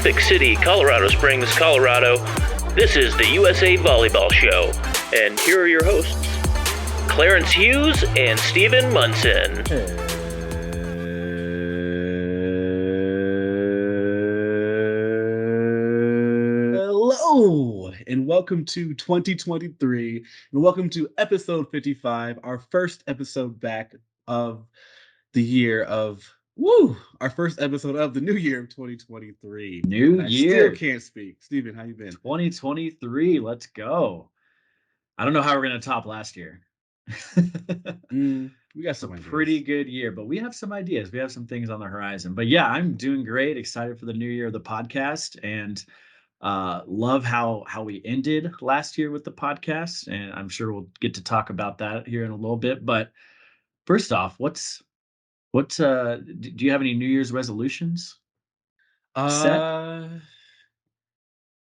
Olympic City, Colorado Springs, Colorado. This is the USA Volleyball Show, and here are your hosts, Clarence Hughes and Stephen Munson. Hello, and welcome to 2023, and welcome to episode 55, our first episode back of the year of, our first episode of the new year of 2023. New I year. Still can't speak. Stephen, how you been? 2023, let's go. I don't know how we're going to top last year. We got some ideas. Pretty good year, but we have some ideas. We have some things on the horizon. But yeah, I'm doing great. Excited for the new year of the podcast, and love how we ended last year with the podcast. And I'm sure we'll get to talk about that here in a little bit. But first off, do you have any New Year's resolutions?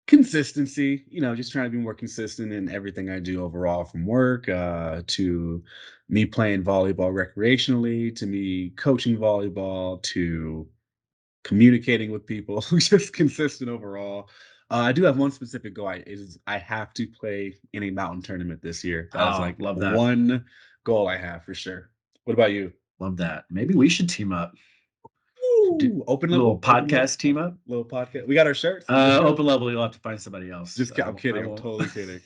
Consistency, just trying to be more consistent in everything I do overall, from work to me playing volleyball recreationally, to me coaching volleyball, to communicating with people. Just consistent overall. I do have one specific goal. I have to play in a mountain tournament this year. That is love that. One goal I have for sure. What about you? Love that. Maybe we should team up. Open level level podcast team up. Little podcast. We got our shirts. Open level. You'll have to find somebody else. I'm kidding. I'm totally kidding.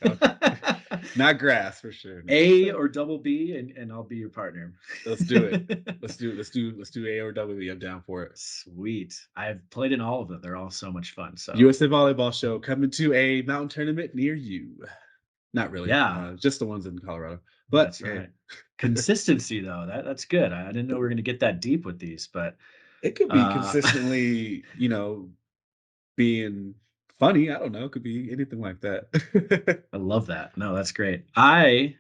Not grass for sure. No. A or double B, and I'll be your partner. Let's do it. Let's do A or double B. I'm down for it. Sweet. I've played in all of them. They're all so much fun. So USA Volleyball Show coming to a mountain tournament near you. Not really. Yeah. Just the ones in Colorado. But that's right. Consistency though. That's good. I didn't know we were going to get that deep with these, but it could be consistently, being funny. I don't know. It could be anything like that. I love that. No, that's great. I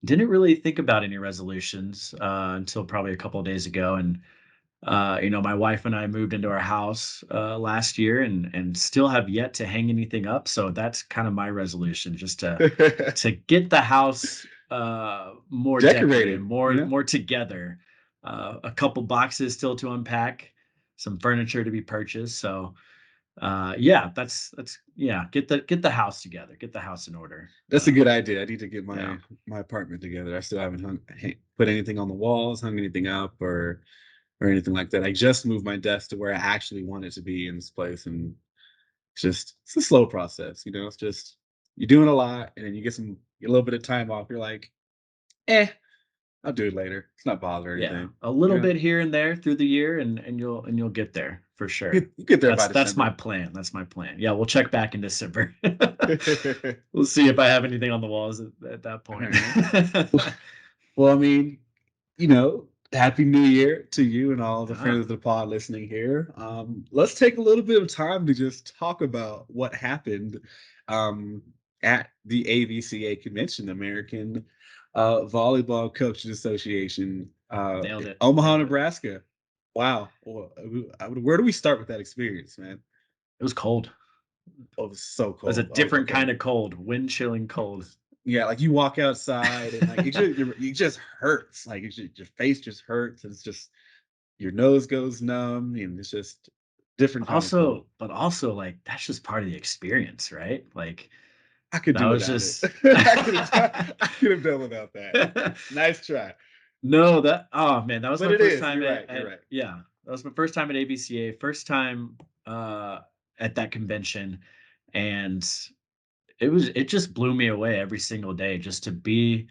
didn't really think about any resolutions until probably a couple of days ago. And, my wife and I moved into our house last year and still have yet to hang anything up. So that's kind of my resolution, just to get the house more decorated, more together. A couple boxes still to unpack, some furniture to be purchased. So get the house together, get the house in order. That's a good idea. I need to get my apartment together. I still haven't put anything on the walls, hung anything up or anything like that. I just moved my desk to where I actually want it to be in this place, and it's a slow process. It's just you're doing a lot, and then you get a little bit of time off. You're like, I'll do it later. It's not bothering anything. A little bit here and there through the year, and you'll get there for sure. You get there. That's my plan. That's my plan. Yeah, we'll check back in December. We'll see if I have anything on the walls at that point. Well, I mean, Happy New Year to you and all the friends of the pod listening here. Let's take a little bit of time to just talk about what happened at the AVCA Convention, American Volleyball Coaches Association, Omaha, Nebraska. Wow. Where do we start with that experience, man? It was cold. Oh, it was so cold. It was a different kind of cold, wind chilling cold. Yeah, like you walk outside and like it just hurts. Like your face just hurts, and it's just your nose goes numb, and it's just different. But also like that's just part of the experience, right? Like I could do without it. I could have done without that. Nice try. No, that was my first time. You're right. Yeah, that was my first time at AVCA. First time at that convention, and it just blew me away every single day just to be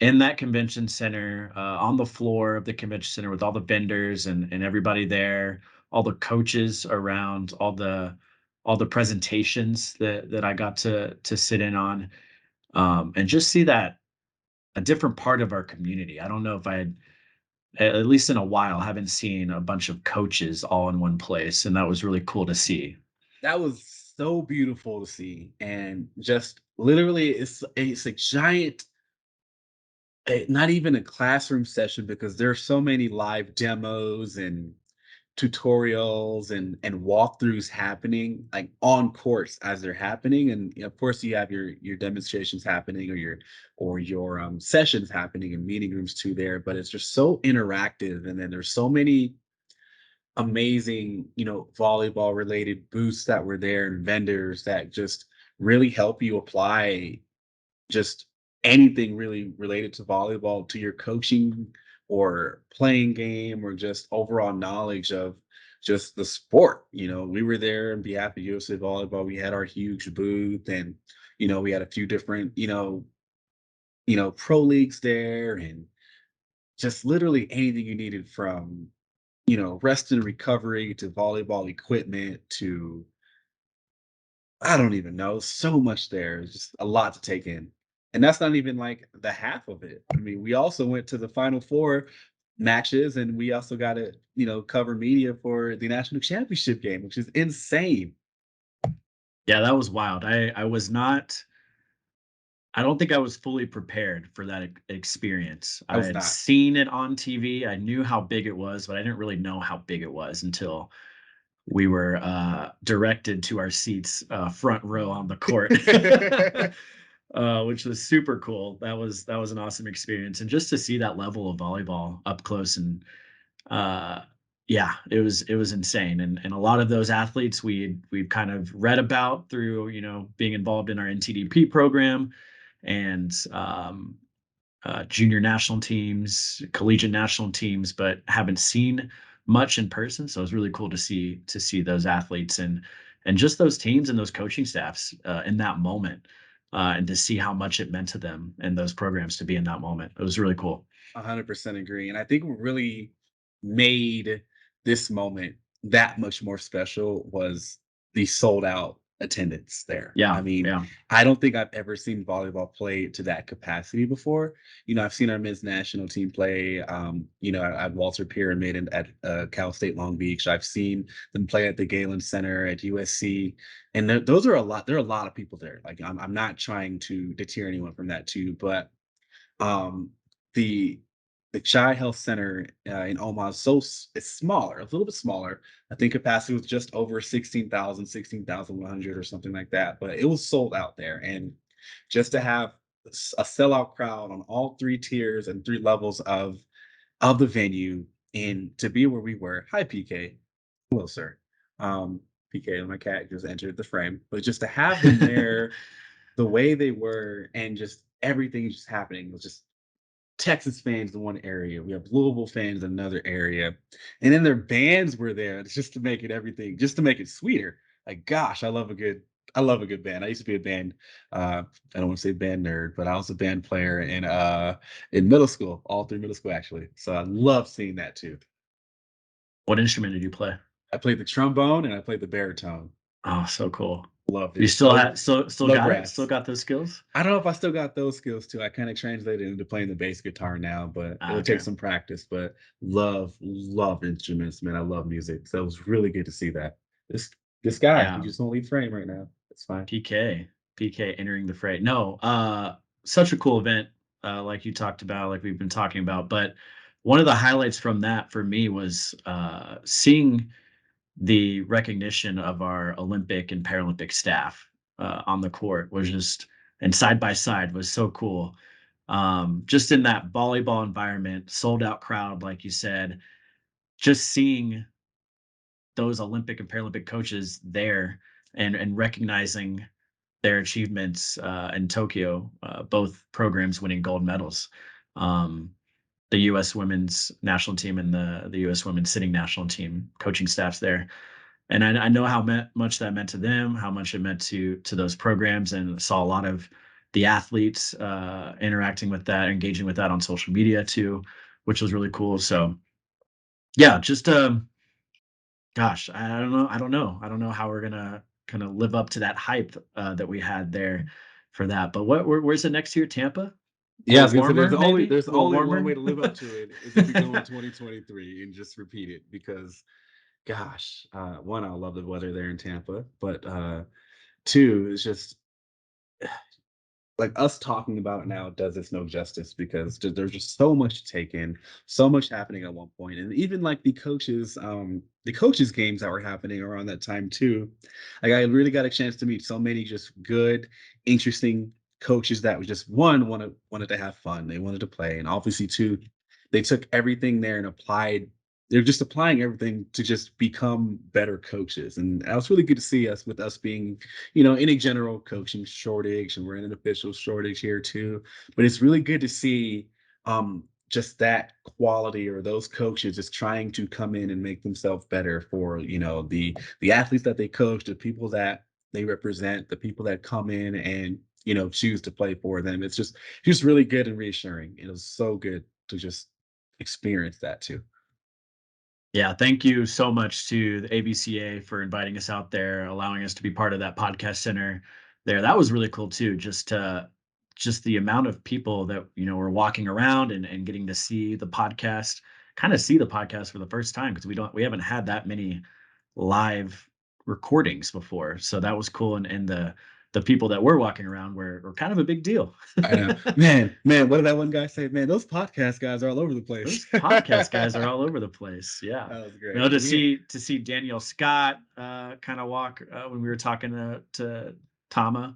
in that convention center, on the floor of the convention center with all the vendors and everybody there, all the coaches around, all the presentations that I got to sit in on, and just see that a different part of our community. I don't know if I had, at least in a while, haven't seen a bunch of coaches all in one place, and that was really cool to see. That was so beautiful to see, and just literally it's a giant, not even a classroom session, because there are so many live demos and tutorials and walkthroughs happening like on course as they're happening, and of course you have your demonstrations happening or your sessions happening in meeting rooms too there, but it's just so interactive, and then there's so many amazing, volleyball related booths that were there and vendors that just really help you apply just anything really related to volleyball to your coaching or playing game or just overall knowledge of just the sport. We were there on behalf of USA Volleyball. We had our huge booth and we had a few different, pro leagues there and just literally anything you needed from, rest and recovery to volleyball equipment to I don't even know. So much there. It's just a lot to take in. And that's not even like the half of it. I mean, we also went to the Final Four matches and we also got to, cover media for the national championship game, which is insane. Yeah, that was wild. I was not. I don't think I was fully prepared for that experience. I I was had not. seen it on TV. I knew how big it was, but I didn't really know how big it was until we were directed to our seats front row on the court. Which was super cool. That was an awesome experience, and just to see that level of volleyball up close and uh, yeah, it was insane. And a lot of those athletes we've kind of read about through being involved in our NTDP program and junior national teams, collegiate national teams, but haven't seen much in person. So it was really cool to see those athletes and just those teams and those coaching staffs in that moment, and to see how much it meant to them and those programs to be in that moment. It was really cool. 100% agree. And I think what really made this moment that much more special was the sold out attendance there. I Yeah, mean, yeah. I don't think I've ever seen volleyball play to that capacity before. I've seen our men's national team play, at Walter Pyramid and at Cal State Long Beach. I've seen them play at the Galen Center at USC. And those are a lot. There are a lot of people there. Like, I'm not trying to deter anyone from that too, but um, the the Chi Health Center in Omaha is it's smaller, a little bit smaller. I think capacity was just over 16,100 or something like that. But it was sold out there, and just to have a sellout crowd on all three tiers and three levels of the venue, and to be where we were. Hi, PK. Hello, sir. PK, my cat just entered the frame, but just to have them there the way they were and just everything just happening was just Texas fans in one area. We have Louisville fans in another area. And then their bands were there just to make it everything, just to make it sweeter. Like, gosh, I love a good band. I used to be a band, I don't want to say band nerd, but I was a band player in middle school, all through middle school actually. So I love seeing that too. What instrument did you play? I played the trombone and I played the baritone. Oh, so cool. Loved You it. still had still Low got it? Still brass. got those skills? I don't know if I still got those skills too. I kind of translated into playing the bass guitar now, but it'll Okay. take some practice. But love instruments, man. I love music. So it was really good to see that. This guy, he Yeah. just won't leave frame right now. It's fine. PK entering the fray. No, such a cool event, like you talked about, like we've been talking about. But one of the highlights from that for me was seeing the recognition of our Olympic and Paralympic staff on the court was just, and side by side was so cool. Just in that volleyball environment, sold out crowd, like you said, just seeing those Olympic and Paralympic coaches there and recognizing their achievements in Tokyo, both programs winning gold medals. Um, the U.S. women's national team and the U.S. women's sitting national team coaching staffs there, and I know how much that meant to them, how much it meant to those programs, and saw a lot of the athletes interacting with that, engaging with that on social media too, which was really cool. So yeah, just gosh, I don't know how we're gonna kind of live up to that hype that we had there for that. But where's it next year? Tampa? A Yeah, I little was gonna say warmer, maybe? there's A little only one warmer? way to live up to it is if we go in 2023 and just repeat it because gosh, one, I love the weather there in Tampa, but two, it's just like us talking about it now does this no justice because there's just so much to take in, so much happening at one point, and even like the coaches games that were happening around that time too. Like I really got a chance to meet so many just good, interesting coaches that was just one wanted to have fun, they wanted to play, and obviously two, they took everything there and applied they're just applying everything to just become better coaches. And that was really good to see with us being, in a general coaching shortage, and we're in an official shortage here too. But it's really good to see just that quality, or those coaches just trying to come in and make themselves better for, the athletes that they coach, the people that they represent, the people that come in and, choose to play for them. It's just really good and reassuring. It was so good to just experience that too. Yeah, thank you so much to the AVCA for inviting us out there, allowing us to be part of that podcast center there. That was really cool too. Just the amount of people that were walking around and getting to see the podcast, kind of see the podcast for the first time, because we haven't had that many live recordings before. So that was cool, and the people that were walking around were kind of a big deal. I know. Man, what did that one guy say? Man, those podcast guys are all over the place. Those podcast guys are all over the place. Yeah. That was You know, great. to see Danielle Scott kind of walk when we were talking to Tama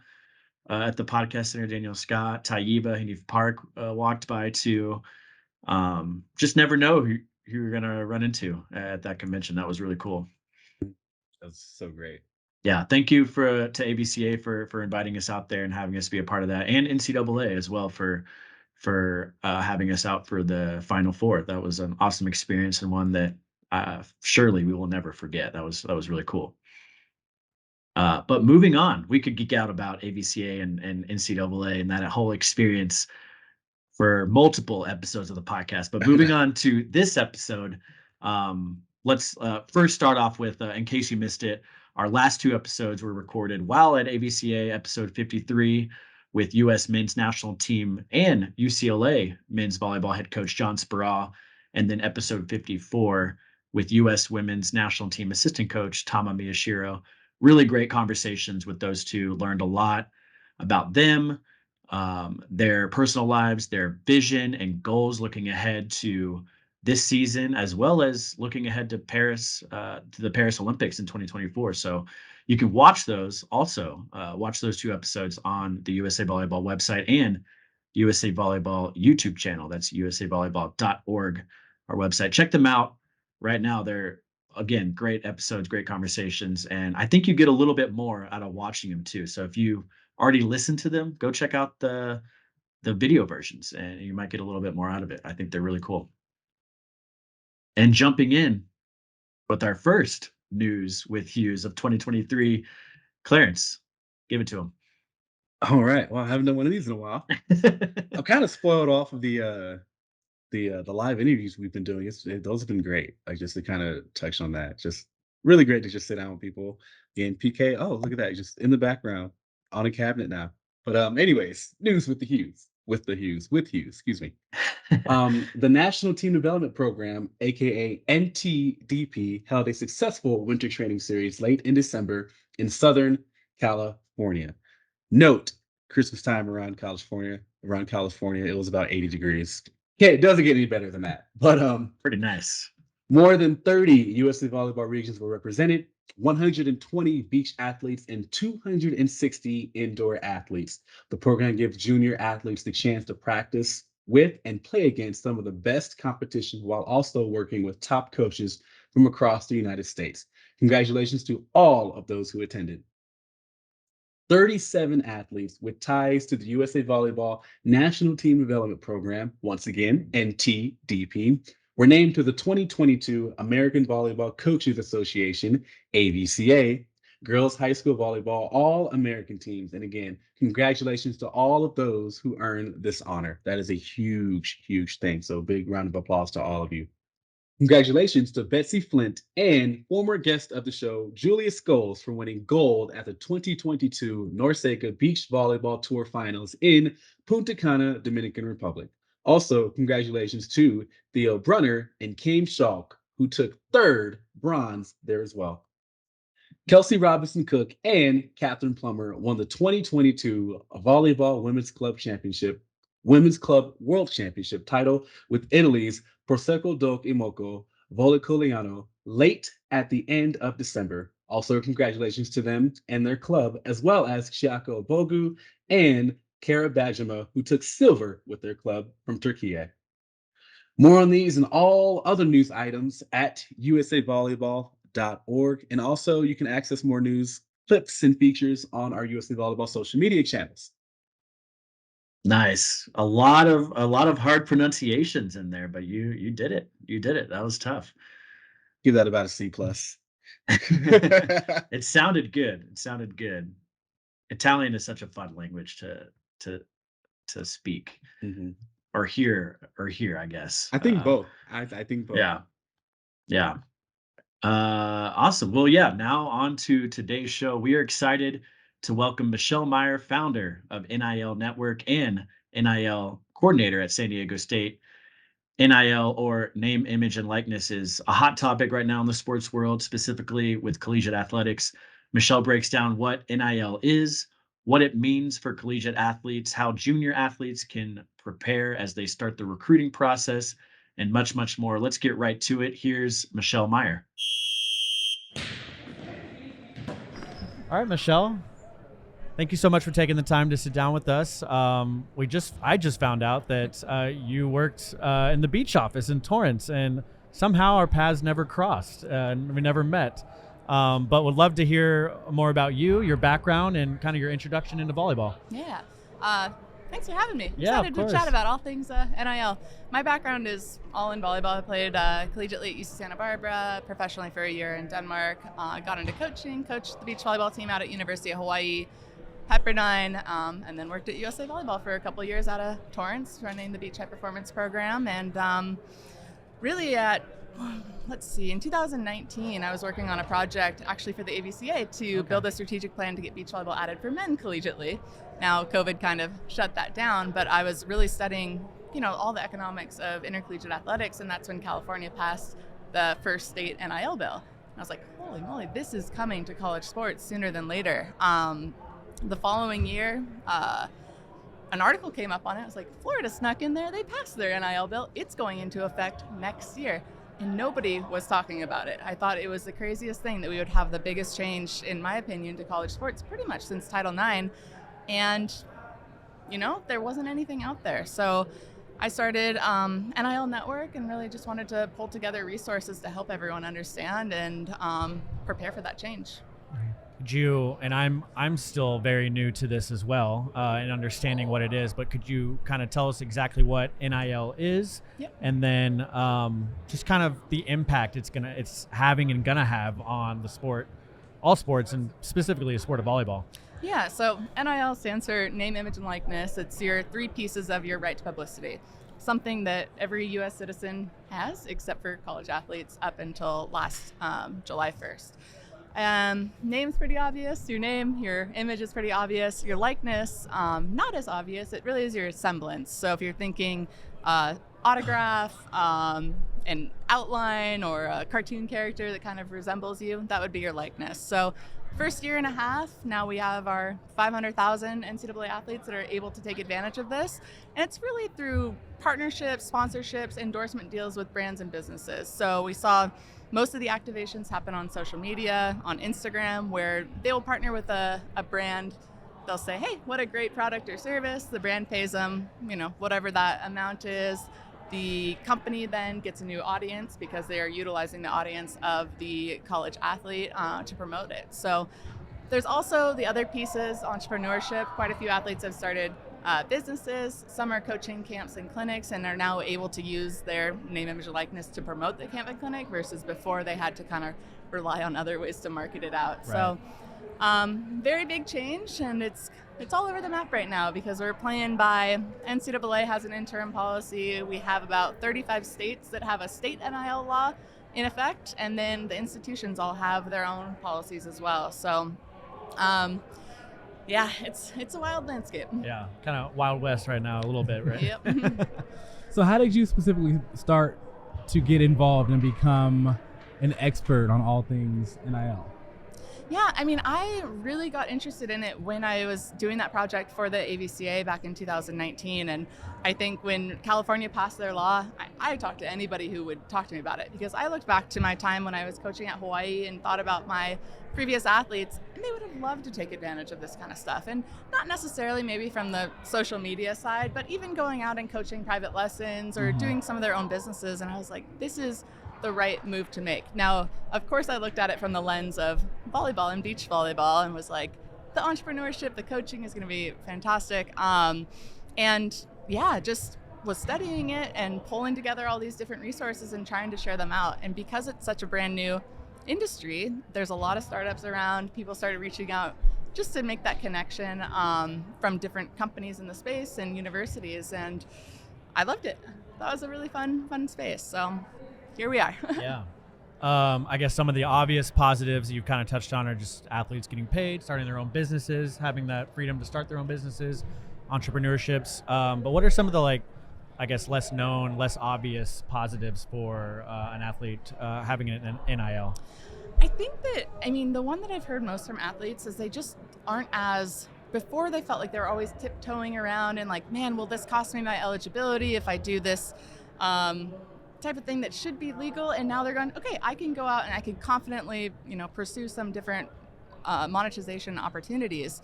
at the podcast center. Danielle Scott, Taiba, Hanif Park walked by too. Just never know who you're gonna run into at that convention. That was really cool. That's so great. Yeah, thank you to ABCA for inviting us out there and having us be a part of that, and NCAA as well for having us out for the Final Four. That was an awesome experience, and one that surely we will never forget. That was really cool. But moving on, we could geek out about AVCA and NCAA and that whole experience for multiple episodes of the podcast. But moving on to this episode, let's first start off with, in case you missed it, our last two episodes were recorded while at AVCA, episode 53 with U.S. men's national team and UCLA men's volleyball head coach John Speraw, and then episode 54 with U.S. women's national team assistant coach Tama Miyashiro. Really great conversations with those two. Learned a lot about them, their personal lives, their vision and goals looking ahead to this season, as well as looking ahead to the Paris Olympics in 2024. So you can watch those also, watch those two episodes on the USA Volleyball website and USA Volleyball YouTube channel. That's usavolleyball.org, our website. Check them out right now. They're, again, great episodes, great conversations. And I think you get a little bit more out of watching them too. So if you already listened to them, go check out the video versions and you might get a little bit more out of it. I think they're really cool. And jumping in with our first news with Hughes of 2023, Clarence, give it to him. All right. Well, I haven't done one of these in a while. I'm kind of spoiled off of the live interviews we've been doing. Those have been great. Like, just to kind of touch on that, just really great to just sit down with people. And PK, oh, look at that, just in the background on a cabinet now. But anyways, news with Hughes, excuse me. The National Team Development Program, aka NTDP, held a successful winter training series late in December in Southern California. Note, Christmas time around California, it was about 80 degrees. Okay, it doesn't get any better than that. But pretty nice. More than 30 USA volleyball regions were represented, 120 beach athletes, and 260 indoor athletes. The program gives junior athletes the chance to practice with and play against some of the best competition while also working with top coaches from across the United States. Congratulations to all of those who attended. 37 athletes with ties to the USA Volleyball National Team Development Program, once again, NTDP, were named to the 2022 American Volleyball Coaches Association, AVCA, Girls High School Volleyball All-American teams. And again, congratulations to all of those who earned this honor. That is a huge, huge thing. So big round of applause to all of you. Congratulations to Betsy Flint and former guest of the show, Julia Scholes, for winning gold at the 2022 NORCECA Beach Volleyball Tour Finals in Punta Cana, Dominican Republic. Also, congratulations to Theo Brunner and Kame Schalk, who took third bronze there as well. Kelsey Robinson Cook and Catherine Plummer won the 2022 Volleyball Women's Club World Championship title with Italy's Prosecco Doc Imoco Volcoliano late at the end of December. Also, congratulations to them and their club, as well as Chiako Bogu and Kara Bajima, who took silver with their club from Turkey. More on these and all other news items at usavolleyball.org. And also, you can access more news, clips, and features on our USA Volleyball social media channels. Nice. A lot of hard pronunciations in there, but you did it. You did it. That was tough. Give that about a C plus. It sounded good. It sounded good. Italian is such a fun language to speak or hear, I guess. I think both. I think both. Yeah. Awesome. Well, yeah, now on to today's show. We are excited to welcome Michelle Meyer, founder of NIL Network and NIL coordinator at San Diego State. NIL, or name, image, and likeness, is a hot topic right now in the sports world, specifically with collegiate athletics. Michelle breaks down what NIL is, what it means for collegiate athletes, how junior athletes can prepare as they start the recruiting process, and much, much more. Let's get right to it. Here's Michelle Meyer. All right, Michelle. Thank you so much for taking the time to sit down with us. I just found out that you worked in the beach office in Torrance, and somehow our paths never crossed and we never met. But would love to hear more about you, your background, and kind of your introduction into volleyball. Yeah. Thanks for having me. Yeah, Excited to chat about all things NIL. My background is all in volleyball. I played collegiately at UC Santa Barbara, professionally for a year in Denmark. Got into coaching, coached the beach volleyball team out at University of Hawaii, Pepperdine, and then worked at USA Volleyball for a couple of years out of Torrance, running the Beach High Performance program. And really in 2019, I was working on a project actually for the AVCA to build a strategic plan to get beach volleyball added for men collegiately. Now, COVID kind of shut that down, but I was really studying, all the economics of intercollegiate athletics, and that's when California passed the first state NIL bill. And I was like, holy moly, this is coming to college sports sooner than later. The following year, an article came up on it. I was like, Florida snuck in there. They passed their NIL bill. It's going into effect next year. And nobody was talking about it. I thought it was the craziest thing that we would have the biggest change, in my opinion, to college sports pretty much since Title IX. And, there wasn't anything out there. So I started NIL Network and really just wanted to pull together resources to help everyone understand and prepare for that change. And I'm still very new to this as well, in understanding what it is, but could you kind of tell us exactly what NIL is? Yep. And then just kind of the impact it's having and gonna have on the sport, all sports, and specifically the sport of volleyball? Yeah, so NIL stands for name, image, and likeness. It's your three pieces of your right to publicity. Something that every U.S. citizen has, except for college athletes up until last July 1st. Name's pretty obvious. Your name, your image is pretty obvious. Your likeness, not as obvious. It really is your semblance. So if you're thinking autograph, an outline, or a cartoon character that kind of resembles you, that would be your likeness. So first year and a half, now we have our 500,000 NCAA athletes that are able to take advantage of this. And it's really through partnerships, sponsorships, endorsement deals with brands and businesses. So we saw most of the activations happen on social media, on Instagram, where they will partner with a brand. They'll say, hey, what a great product or service. The brand pays them, whatever that amount is. The company then gets a new audience because they are utilizing the audience of the college athlete to promote it. So there's also the other pieces, entrepreneurship. Quite a few athletes have started businesses. Some are coaching camps and clinics and are now able to use their name, image, and likeness to promote the camp and clinic versus before they had to kind of rely on other ways to market it out. Right. So very big change, and it's all over the map right now because we're playing by NCAA has an interim policy. We have about 35 states that have a state NIL law in effect, and then the institutions all have their own policies as well. So yeah, it's a wild landscape. Yeah, kind of Wild West right now a little bit, right? Yep. So how did you specifically start to get involved and become an expert on all things NIL? Yeah, I really got interested in it when I was doing that project for the AVCA back in 2019. And I think when California passed their law, I talked to anybody who would talk to me about it, because I looked back to my time when I was coaching at Hawaii and thought about my previous athletes, and they would have loved to take advantage of this kind of stuff. And not necessarily maybe from the social media side, but even going out and coaching private lessons or doing some of their own businesses. And I was like, this is the right move to make. Now, of course, I looked at it from the lens of volleyball and beach volleyball and was like, the entrepreneurship, the coaching is going to be fantastic. And yeah, just was studying it and pulling together all these different resources and trying to share them out. And because it's such a brand new industry, there's a lot of startups around. People started reaching out just to make that connection from different companies in the space and universities. And I loved it. That was a really fun space. So here we are. Yeah. I guess some of the obvious positives you've kind of touched on are just athletes getting paid, starting their own businesses, having that freedom to start their own businesses, entrepreneurships. But what are some of the, like, I guess, less known, less obvious positives for an athlete having an NIL? I think that, the one that I've heard most from athletes is they just aren't as, before they felt like they were always tiptoeing around and like, man, will this cost me my eligibility if I do this type of thing that should be legal? And now they're going, okay, I can go out and I can confidently, pursue some different monetization opportunities.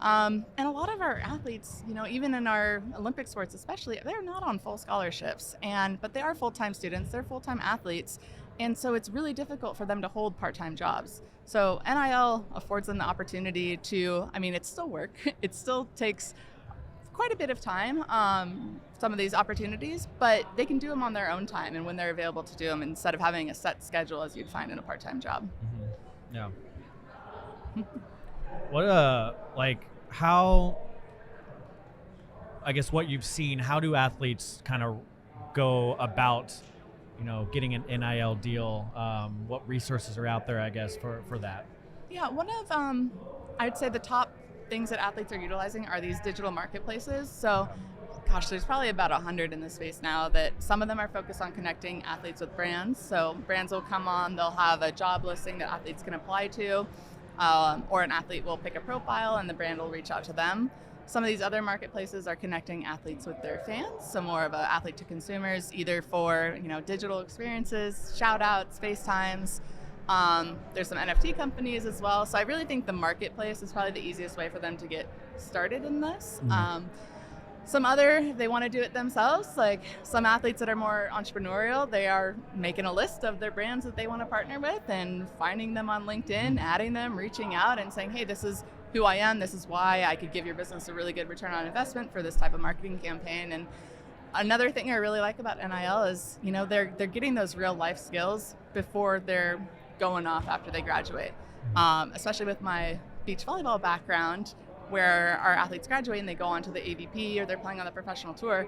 And a lot of our athletes, even in our Olympic sports especially, they're not on full scholarships, but they are full-time students, they're full-time athletes, and so it's really difficult for them to hold part-time jobs. So NIL affords them the opportunity to, it's still work, it still takes quite a bit of time, some of these opportunities, but they can do them on their own time and when they're available to do them, instead of having a set schedule as you'd find in a part-time job. Mm-hmm. Yeah. What how, I guess, what you've seen, how do athletes kind of go about, getting an NIL deal? What resources are out there, I guess, for that? Yeah, one of, I'd say the top things that athletes are utilizing are these digital marketplaces. So, gosh, there's probably about 100 in this space now, that some of them are focused on connecting athletes with brands. So brands will come on, they'll have a job listing that athletes can apply to. Or an athlete will pick a profile and the brand will reach out to them. Some of these other marketplaces are connecting athletes with their fans, so more of a athlete to consumers, either for digital experiences, shout outs, FaceTimes. There's some NFT companies as well. So I really think the marketplace is probably the easiest way for them to get started in this. Some other, they want to do it themselves. Like some athletes that are more entrepreneurial, they are making a list of their brands that they want to partner with and finding them on LinkedIn, adding them, reaching out and saying, hey, this is who I am. This is why I could give your business a really good return on investment for this type of marketing campaign. And another thing I really like about NIL is, they're getting those real life skills before they're going off after they graduate. Especially with my beach volleyball background, where our athletes graduate and they go on to the AVP or they're playing on the professional tour,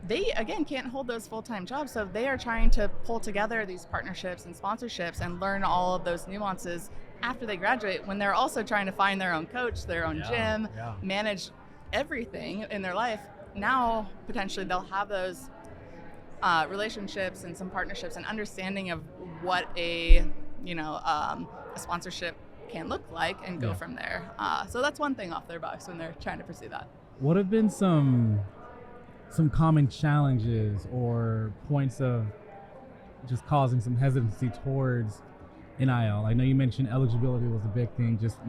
they, again, can't hold those full-time jobs. So they are trying to pull together these partnerships and sponsorships and learn all of those nuances after they graduate, when they're also trying to find their own coach, their own gym, manage everything in their life. Now, potentially, they'll have those relationships and some partnerships and understanding of what a sponsorship can look like and go from there. So that's one thing off their box when they're trying to pursue that. What have been some common challenges or points of just causing some hesitancy towards NIL? I know you mentioned eligibility was a big thing, just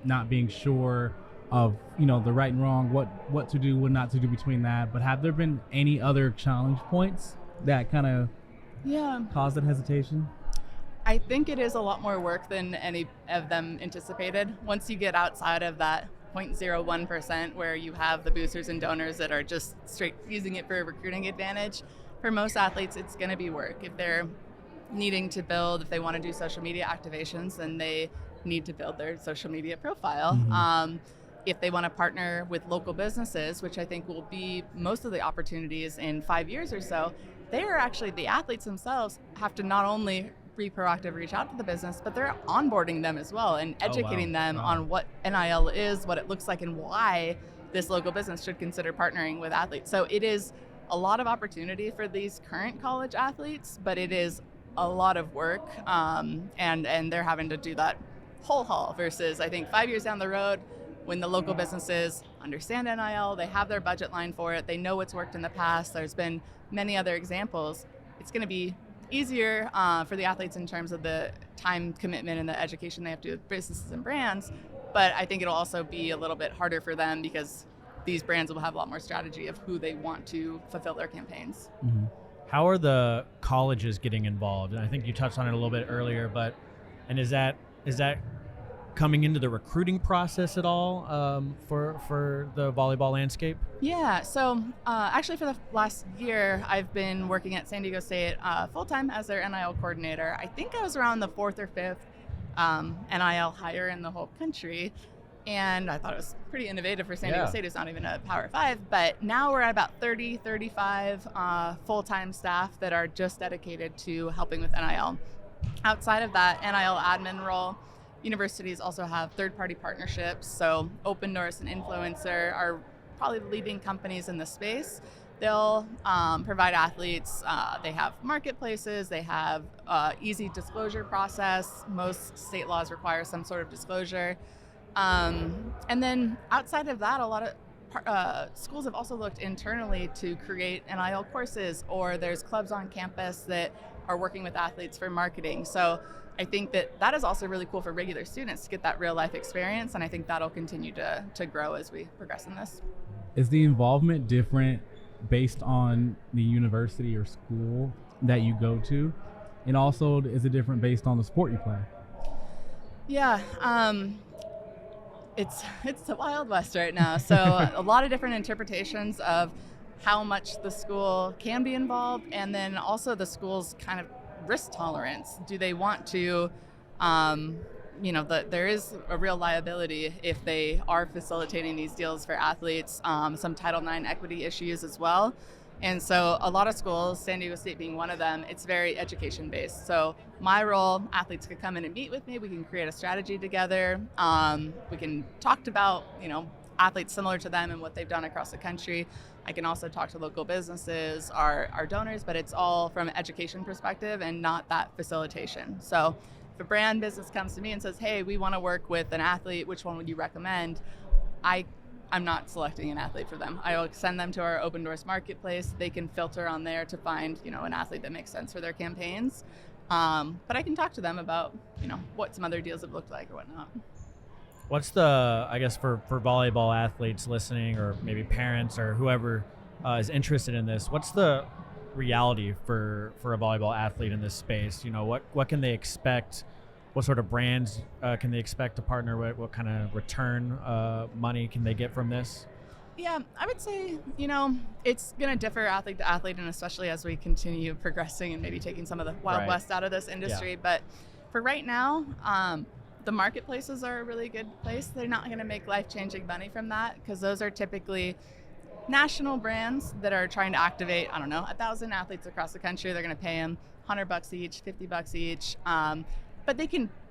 not being sure of the right and wrong, what to do, what not to do between that. But have there been any other challenge points that kind of caused that hesitation? I think it is a lot more work than any of them anticipated. Once you get outside of that 0.01% where you have the boosters and donors that are just straight using it for a recruiting advantage, for most athletes, it's going to be work. If they're needing to build, if they want to do social media activations, then they need to build their social media profile. If they want to partner with local businesses, which I think will be most of the opportunities in 5 years or so, they are actually, the athletes themselves have to not only be proactive, reach out to the business, but they're onboarding them as well and educating them on what NIL is, what it looks like, and why this local business should consider partnering with athletes. So it is a lot of opportunity for these current college athletes, but it is a lot of work, and they're having to do that whole haul versus, I think, 5 years down the road, when the local businesses understand NIL, they have their budget line for it, they know what's worked in the past, there's been many other examples. It's going to be easier for the athletes in terms of the time commitment and the education they have to do with businesses and brands, but I think it'll also be a little bit harder for them because these brands will have a lot more strategy of who they want to fulfill their campaigns. Mm-hmm. How are the colleges getting involved? And I think you touched on it a little bit earlier, but is that coming into the recruiting process at all for the volleyball landscape? Yeah, so actually for the last year, I've been working at San Diego State full-time as their NIL coordinator. I think I was around the 4th or 5th NIL hire in the whole country. And I thought it was pretty innovative for San Diego State. It's not even a Power 5, but now we're at about 30, 35 full-time staff that are just dedicated to helping with NIL. Outside of that NIL admin role, universities also have third-party partnerships. So Open Doors and Influencer are probably the leading companies in the space. They'll provide athletes, they have marketplaces, they have easy disclosure process. Most state laws require some sort of disclosure. And then outside of that, a lot of schools have also looked internally to create NIL courses, or there's clubs on campus that are working with athletes for marketing. So I think that is also really cool for regular students to get that real life experience, and I think that'll continue to grow as we progress in this. Is the involvement different based on the university or school that you go to? And also, is it different based on the sport you play? Yeah, it's the Wild West right now. So a lot of different interpretations of how much the school can be involved, and then also the school's kind of risk tolerance. Do they want to, there is a real liability if they are facilitating these deals for athletes, some Title IX equity issues as well. And so a lot of schools, San Diego State being one of them, it's very education based. So my role, athletes could come in and meet with me. We can create a strategy together. We can talk about, athletes similar to them and what they've done across the country. I can also talk to local businesses, our donors, but it's all from an education perspective and not that facilitation. So if a brand business comes to me and says, hey, we want to work with an athlete, which one would you recommend? I'm not selecting an athlete for them. I will send them to our Open Doors marketplace. They can filter on there to find, an athlete that makes sense for their campaigns. But I can talk to them about, what some other deals have looked like or whatnot. What's the, I guess for volleyball athletes listening, or maybe parents or whoever is interested in this, what's the reality for a volleyball athlete in this space? What can they expect? What sort of brands can they expect to partner with? What kind of return money can they get from this? Yeah, I would say, it's going to differ athlete to athlete, and especially as we continue progressing and maybe taking some of the Wild West out of this industry. Yeah. But for right now, the marketplaces are a really good place. They're not going to make life-changing money from that, because those are typically national brands that are trying to activate, 1,000 athletes across the country. They're going to pay them $100 each, $50 each. But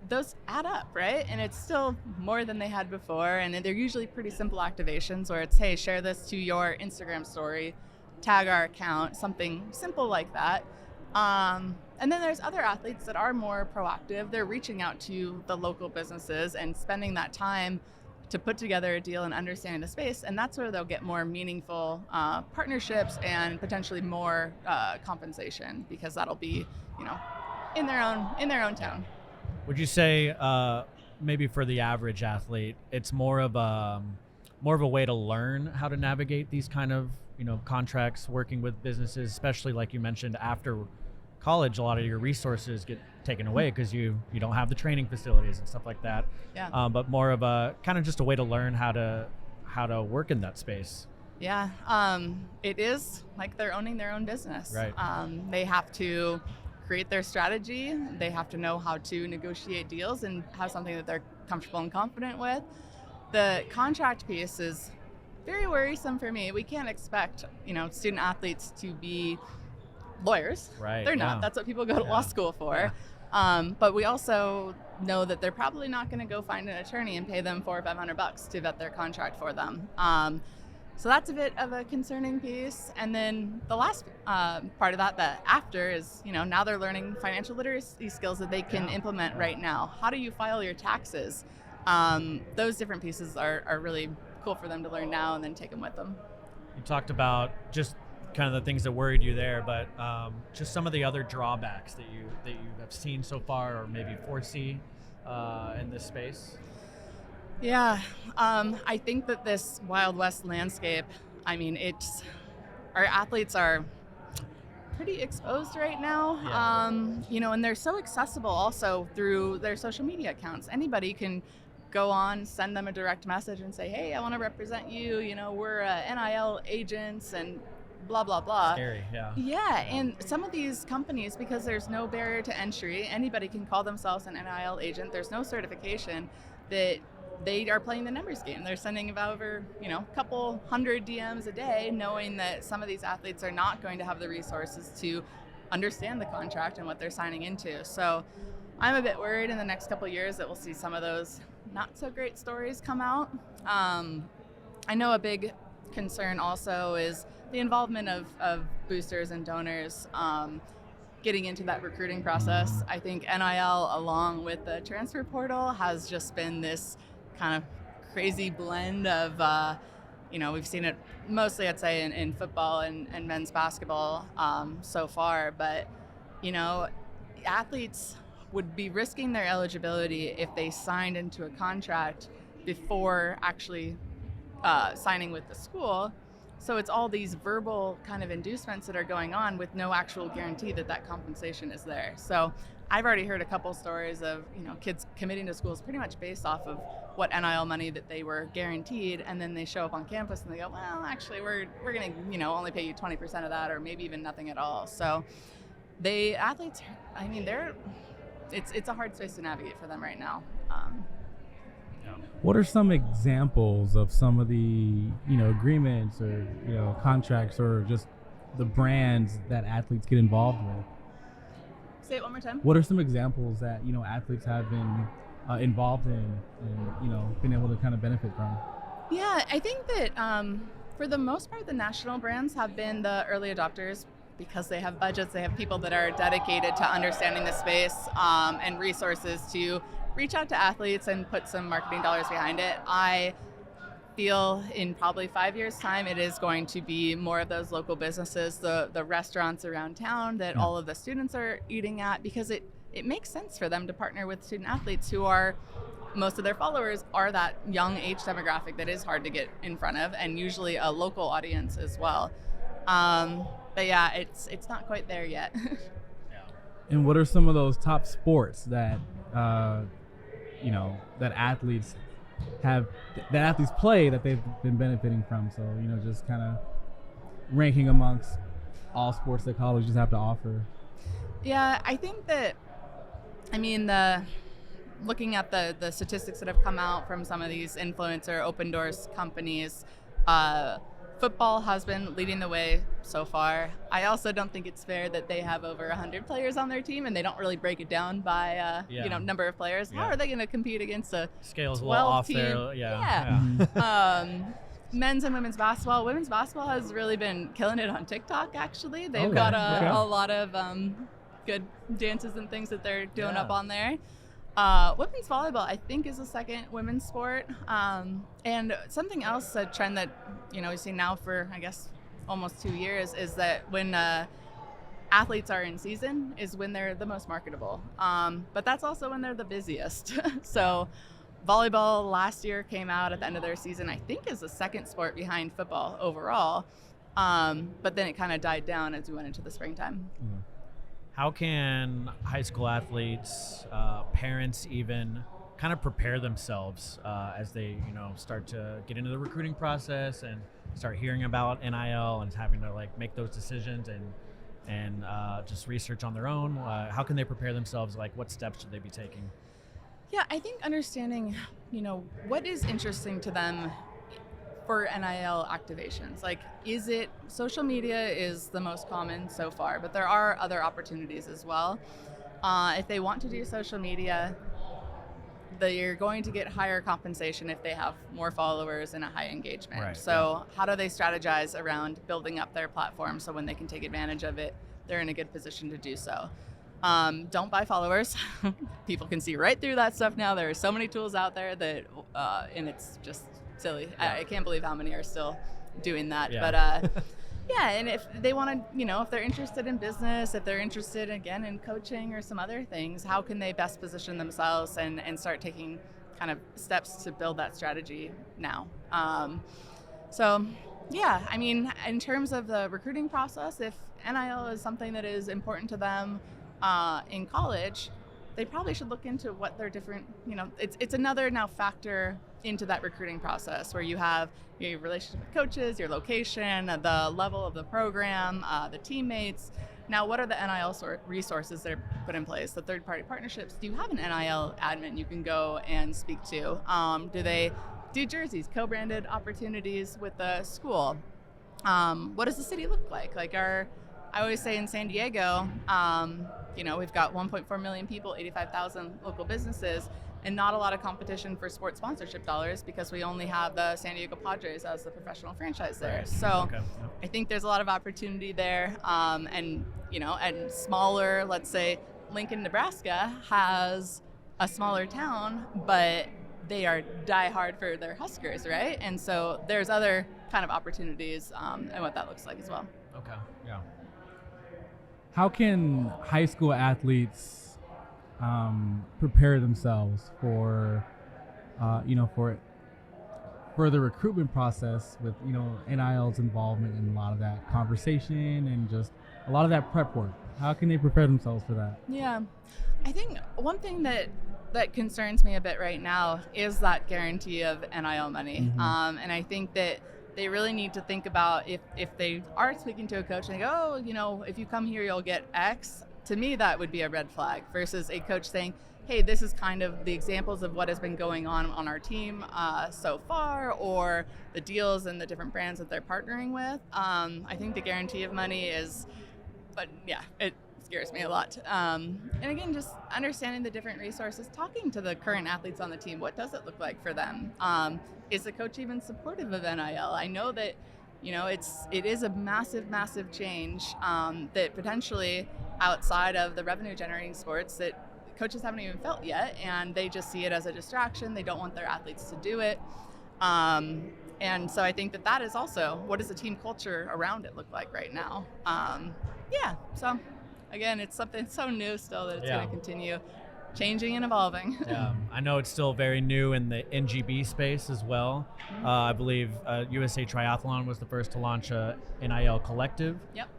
those add up, right? And it's still more than they had before. And they're usually pretty simple activations where it's, hey, share this to your Instagram story, tag our account, something simple like that. And then there's other athletes that are more proactive. They're reaching out to the local businesses and spending that time to put together a deal and understanding the space. And that's where they'll get more meaningful partnerships and potentially more compensation, because that'll be, in their own town. Would you say maybe for the average athlete, it's more of a way to learn how to navigate these kind of contracts, working with businesses, especially like you mentioned after college, a lot of your resources get taken away because you don't have the training facilities and stuff like that. Yeah. But more of a kind of just a way to learn how to work in that space. Yeah. It is like they're owning their own business. Right. They have to create their strategy. They have to know how to negotiate deals and have something that they're comfortable and confident with. The contract piece is very worrisome for me. We can't expect, student athletes to be lawyers. Right. They're not. That's what people go to law school for. Yeah. But we also know that they're probably not going to go find an attorney and pay them $400 or $500 to vet their contract for them. So that's a bit of a concerning piece. And then the last part of that after is, now they're learning financial literacy skills that they can implement right now. How do you file your taxes? Those different pieces are really cool for them to learn now and then take them with them. You talked about just kind of the things that worried you there, but just some of the other drawbacks that you have seen so far, or maybe foresee in this space. Yeah, I think that this Wild West landscape, I mean, our athletes are pretty exposed right now, and they're so accessible also through their social media accounts. Anybody can go on, send them a direct message and say, hey, I want to represent you, we're NIL agents and blah, blah, blah. Scary, yeah. Yeah, and some of these companies, because there's no barrier to entry, anybody can call themselves an NIL agent. There's no certification, that they are playing the numbers game. They're sending about over, a couple hundred DMs a day, knowing that some of these athletes are not going to have the resources to understand the contract and what they're signing into. So I'm a bit worried in the next couple of years that we'll see some of those not so great stories come out. I know a big concern also is the involvement of boosters and donors getting into that recruiting process. I think NIL, along with the transfer portal, has just been this kind of crazy blend of, we've seen it mostly, I'd say, in football and men's basketball so far. But, athletes would be risking their eligibility if they signed into a contract before actually signing with the school. So it's all these verbal kind of inducements that are going on with no actual guarantee that compensation is there. So I've already heard a couple stories of, kids committing to schools pretty much based off of what NIL money that they were guaranteed, and then they show up on campus and they go, well, actually we're going to, only pay you 20% of that, or maybe even nothing at all. So athletes, I mean, it's a hard space to navigate for them right now. What are some examples of some of the, agreements or, contracts or just the brands that athletes get involved with? Say it one more time. What are some examples that, athletes have been involved in and, been able to kind of benefit from? Yeah, I think that for the most part, the national brands have been the early adopters because they have budgets, they have people that are dedicated to understanding the space and resources to reach out to athletes and put some marketing dollars behind it. I feel in probably 5 years' time, it is going to be more of those local businesses, the restaurants around town that all of the students are eating at, because it makes sense for them to partner with student athletes who are, most of their followers are that young age demographic that is hard to get in front of, and usually a local audience as well. But yeah, it's not quite there yet. And what are some of those top sports that that athletes play that they've been benefiting from? So, just kind of ranking amongst all sports that colleges have to offer. Yeah, I think that, looking at the statistics that have come out from some of these influencer open doors companies, football has been leading the way so far. I also don't think it's fair that they have over 100 players on their team and they don't really break it down by number of players. How are they going to compete against a scales 12 a little off team? there? Men's and women's basketball. Women's basketball has really been killing it on TikTok. Actually, they've got a lot of good dances and things that they're doing up on there. Women's volleyball, I think, is the second women's sport. And something else, a trend that, we've seen now for, I guess, almost 2 years, is that when athletes are in season is when they're the most marketable. But that's also when they're the busiest. So volleyball last year came out at the end of their season, I think, is the second sport behind football overall. But then it kind of died down as we went into the springtime. How can high school athletes, parents even, kind of prepare themselves as they, start to get into the recruiting process and start hearing about NIL and having to make those decisions and just research on their own? How can they prepare themselves? What steps should they be taking? Yeah, I think understanding, what is interesting to them for NIL activations. Is it social media is the most common so far, but there are other opportunities as well. If they want to do social media, they're going to get higher compensation if they have more followers and a high engagement. Right, so how do they strategize around building up their platform so when they can take advantage of it, they're in a good position to do so? Don't buy followers. People can see right through that stuff now. There are so many tools out there that, and it's just silly. Yeah. I can't believe how many are still doing that. Yeah. But yeah, and if they want to, if they're interested in business, if they're interested again in coaching or some other things, how can they best position themselves and start taking kind of steps to build that strategy now? So yeah, I mean, in terms of the recruiting process, if NIL is something that is important to them in college, they probably should look into what their different, it's another now factor into that recruiting process where you have your relationship with coaches, your location, the level of the program, the teammates. Now, what are the NIL resources that are put in place? The third-party partnerships. Do you have an NIL admin you can go and speak to? Do they do jerseys, co-branded opportunities with the school? What does the city look like? I always say in San Diego, we've got 1.4 million people, 85,000 local businesses, and not a lot of competition for sports sponsorship dollars because we only have the San Diego Padres as the professional franchise there. Right. So Okay. I think there's a lot of opportunity there. And smaller, let's say Lincoln, Nebraska has a smaller town, but they are diehard for their Huskers, right? And so there's other kind of opportunities and what that looks like as well. Okay. Yeah. How can high school athletes prepare themselves for the recruitment process with NIL's involvement in a lot of that conversation and just a lot of that prep work? How can they prepare themselves for that? Yeah, I think one thing that concerns me a bit right now is that guarantee of NIL money. Mm-hmm. And I think that they really need to think about if they are speaking to a coach and they go, oh, if you come here, you'll get X. To me, that would be a red flag versus a coach saying, hey, this is kind of the examples of what has been going on our team so far, or the deals and the different brands that they're partnering with. I think the guarantee of money is, but yeah, it scares me a lot. And again, just understanding the different resources, talking to the current athletes on the team. What does it look like for them? Is the coach even supportive of NIL? I know that, it is a massive, massive change that potentially outside of the revenue generating sports that coaches haven't even felt yet, and they just see it as a distraction. They don't want their athletes to do it. And so I think that is also, what does the team culture around it look like right now? So again, it's something so new still that it's going to continue changing and evolving. Yeah, I know it's still very new in the NGB space as well. I believe USA Triathlon was the first to launch a NIL collective. Yep.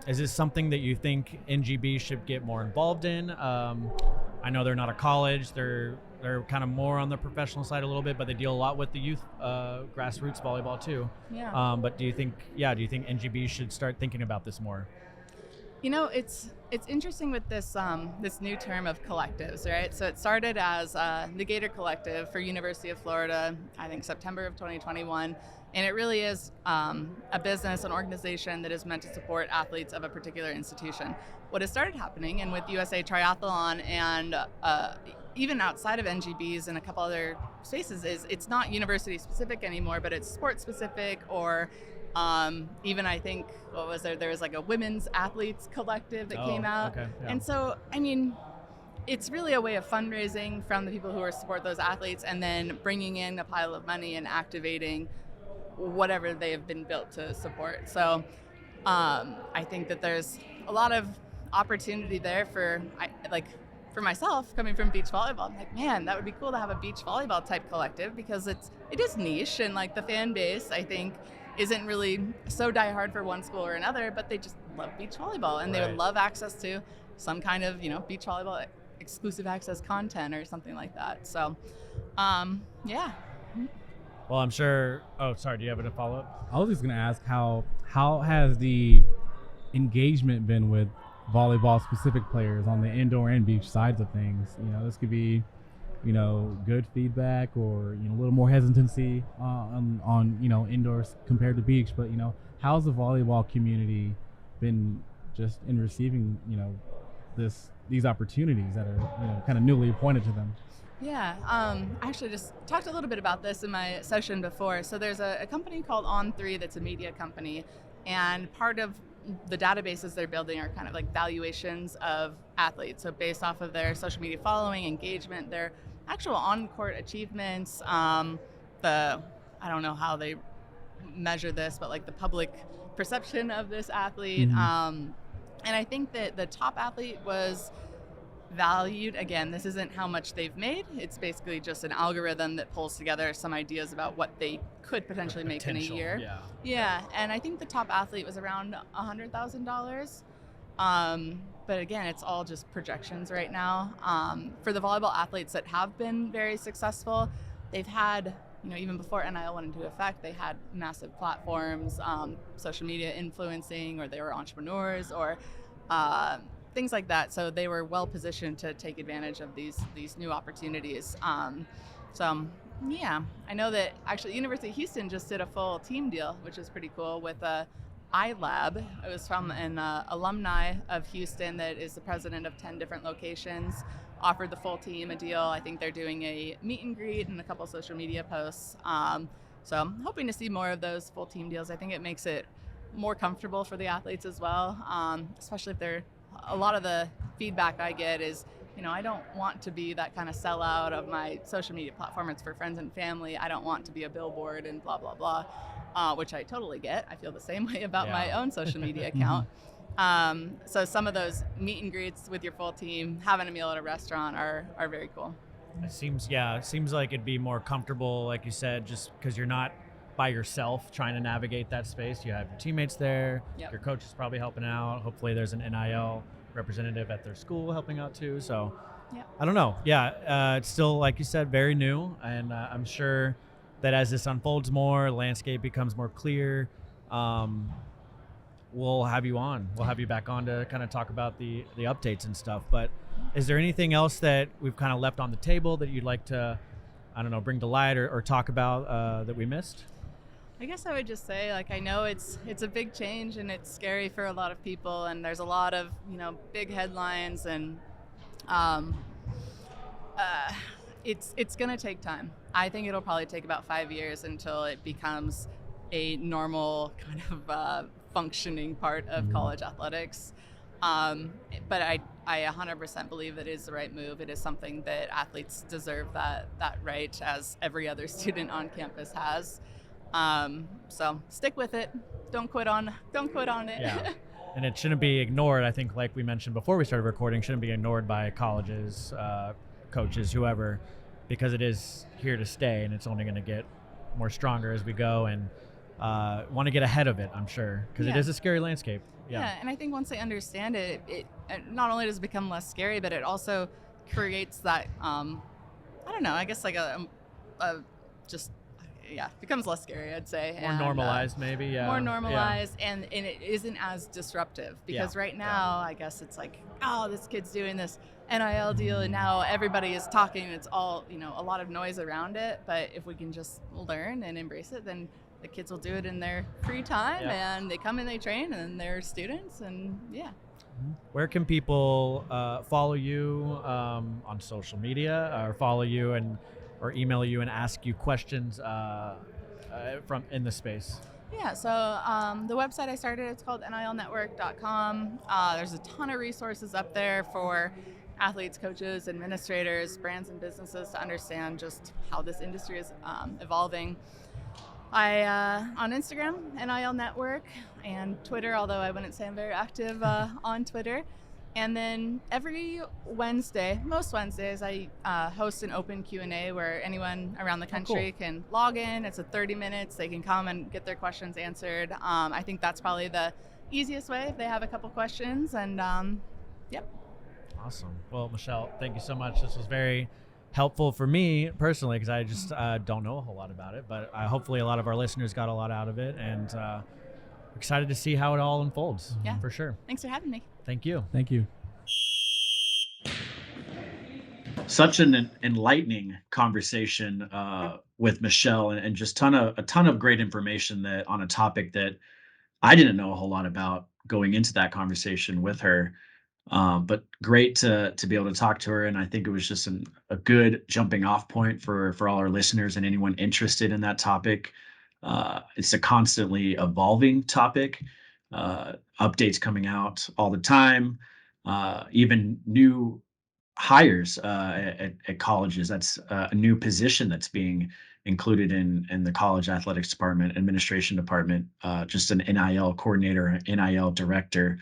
Is this something that you think NGB should get more involved in? I know they're not a college; they're kind of more on the professional side a little bit, but they deal a lot with the youth grassroots volleyball too. Yeah. But do you think NGB should start thinking about this more? It's interesting with this this new term of collectives, right? So it started as the Gator Collective for University of Florida, I think September of 2021, and it really is a business, an organization that is meant to support athletes of a particular institution. What has started happening, and with USA Triathlon and even outside of NGBs and a couple other spaces, is it's not university specific anymore, but it's sport specific, or even I think, what was there was like a women's athletes collective that came out. Okay, yeah. And so, I mean, it's really a way of fundraising from the people who support those athletes and then bringing in a pile of money and activating whatever they have been built to support. So I think that there's a lot of opportunity there for myself coming from beach volleyball. I'm like, man, that would be cool to have a beach volleyball type collective, because it is niche, and like the fan base, I think, isn't really so diehard for one school or another, but they just love beach volleyball, and they would love access to some kind of, beach volleyball exclusive access content or something like that. So, yeah. Well, I'm sure. Oh, sorry. Do you have a follow-up? I was just gonna ask how has the engagement been with volleyball specific players on the indoor and beach sides of things? This could be, good feedback, or a little more hesitancy on indoors compared to beach. But how's the volleyball community been just in receiving these opportunities that are kind of newly appointed to them? Yeah, I actually just talked a little bit about this in my session before. So there's a company called On3 that's a media company, and part of the databases they're building are kind of like valuations of athletes. So based off of their social media following, engagement, their actual on-court achievements, the I don't know how they measure this, but like the public perception of this athlete. And I think that the top athlete was valued. Again, this isn't how much they've made. It's basically just an algorithm that pulls together some ideas about what they could potentially make in a year. Yeah. And I think the top athlete was around $100,000. But again, it's all just projections right now. For the volleyball athletes that have been very successful, they've had, even before NIL went into effect, they had massive platforms, social media influencing, or they were entrepreneurs, or things like that. So they were well positioned to take advantage of these new opportunities. So yeah, I know that actually University of Houston just did a full team deal, which is pretty cool, with iLab. It was from an alumni of Houston that is the president of 10 different locations, offered the full team a deal. I think they're doing a meet and greet and a couple social media posts. So I'm hoping to see more of those full team deals. I think it makes it more comfortable for the athletes as well, especially if they're, a lot of the feedback I get is, I don't want to be that kind of sellout of my social media platform. It's for friends and family. I don't want to be a billboard and blah, blah, blah, which I totally get. I feel the same way about my own social media account. So some of those meet and greets with your full team, having a meal at a restaurant are very cool. It seems like it'd be more comfortable, like you said, just because you're not by yourself trying to navigate that space. You have your teammates there. Yep. Your coach is probably helping out. Hopefully there's an NIL representative at their school helping out too. So yep. I don't know. Yeah, it's still, like you said, very new. And I'm sure that as this unfolds more, landscape becomes more clear, we'll have you on. We'll have you back on to kind of talk about the updates and stuff. But is there anything else that we've kind of left on the table that you'd like to, I don't know, bring to light or talk about that we missed? I guess I would just say, I know it's a big change and it's scary for a lot of people, and there's a lot of, big headlines, and it's going to take time. I think it'll probably take about 5 years until it becomes a normal kind of functioning part of college athletics. But I 100% believe it is the right move. It is something that athletes deserve that right, as every other student on campus has. So stick with it. Don't quit on it. Yeah. And it shouldn't be ignored. I think, like we mentioned before we started recording, shouldn't be ignored by colleges, coaches, whoever, because it is here to stay, and it's only going to get more stronger as we go, and want to get ahead of it, I'm sure, because it is a scary landscape. Yeah, and I think once they understand it, it not only does it become less scary, but it also creates that, I don't know, I guess like becomes less scary, I'd say. More normalized, maybe, yeah. More normalized, and it isn't as disruptive, because right now, I guess it's like, oh, this kid's doing this NIL deal, and now everybody is talking, and it's all, a lot of noise around it. But if we can just learn and embrace it, then the kids will do it in their free time, and they come and they train, and they're students, and Where can people follow you on social media, or follow you or email you and ask you questions from in the space? Yeah, so the website I started, it's called NILnetwork.com. There's a ton of resources up there for athletes, coaches, administrators, brands, and businesses to understand just how this industry is evolving. On Instagram, NIL Network, and Twitter, although I wouldn't say I'm very active on Twitter. And then every Wednesday, most Wednesdays, I host an open Q&A where anyone around the country can log in. It's 30 minutes. They can come and get their questions answered. I think that's probably the easiest way if they have a couple questions. And Awesome. Well, Michelle, thank you so much. This was very helpful for me personally, because I just don't know a whole lot about it. But hopefully a lot of our listeners got a lot out of it, and excited to see how it all unfolds. Yeah, for sure. Thanks for having me. Thank you. Thank you. Such an enlightening conversation with Michelle, and just a ton of great information that on a topic that I didn't know a whole lot about going into that conversation with her. But great to be able to talk to her, and I think it was just a good jumping off point for all our listeners and anyone interested in that topic. It's a constantly evolving topic. Updates coming out all the time. Even new hires at colleges. That's a new position that's being included in the college athletics department, administration department, just an NIL coordinator, an NIL director.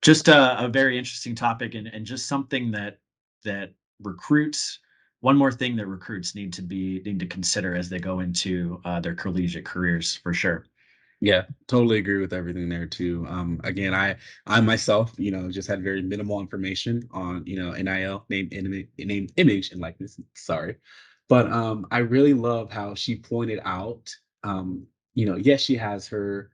Just a very interesting topic, and just something that recruits. One more thing that recruits need to consider as they go into their collegiate careers, for sure. Yeah, totally agree with everything there too. Again, I myself, just had very minimal information on, NIL, name, image, and likeness. Sorry, but I really love how she pointed out, yes, she has her